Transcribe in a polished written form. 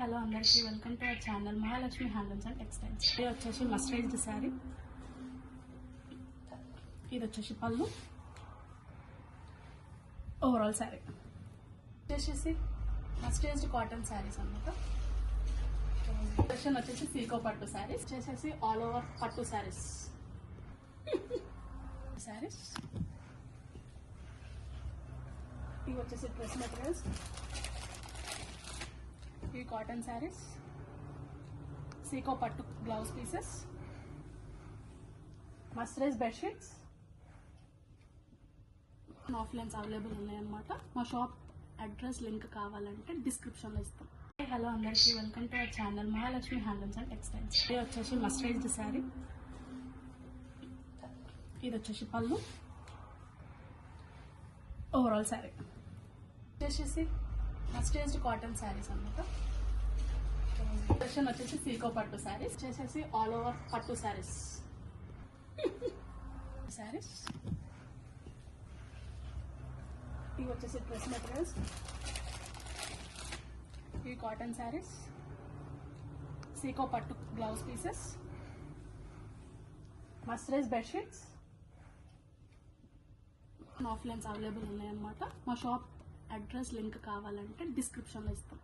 Hello అందరికీ welcome to our channel Mahalakshmi handlooms and textiles. ఇది వచ్చేసి మస్టరైజ్డ్ శారీ, ఇది వచ్చేసి పళ్ళు, ఓవరాల్ శారీ వచ్చేసి మస్టరైజ్డ్ కాటన్ శారీస్ అన్నమాట. సెక్షన్ వచ్చేసి సీకో పట్టు శారీస్, వచ్చేసి ఆల్ ఓవర్ పట్టు శారీస్ ఇవి వచ్చేసి డ్రెస్ మెటీరియల్స్, ఇవి కాటన్ శారీస్, సీకో పట్టు blouse pieces, mercerise bedsheets, offlines available ఉన్నాయన్నమాట. మా షాప్ అడ్రస్ లింక్ కావాలంటే డిస్క్రిప్షన్లో ఇస్తాం. హలో అందరికీ welcome to our channel Mahalakshmi handlooms and textiles. ఇది వచ్చేసి మస్టరైజ్డ్ శారీ, ఇది వచ్చేసి పళ్ళు, ఓవరాల్ శారీ వచ్చేసి మస్టరైజ్డ్ కాటన్ శారీస్ అన్నమాట. సెక్షన్ వచ్చేసి సీకో పట్టు శారీస్, వచ్చేసి ఆల్ ఓవర్ పట్టు శారీస్ ఇవి వచ్చేసి డ్రెస్ మెటీరియల్స్, ఇవి కాటన్ శారీస్, సీకో పట్టు blouse pieces, mercerise bedsheets, offlines available ఉన్నాయన్నమాట. మా షాప్ అడ్రస్ లింక్ కావాలంటే డిస్క్రిప్షన్లో ఇస్తాం.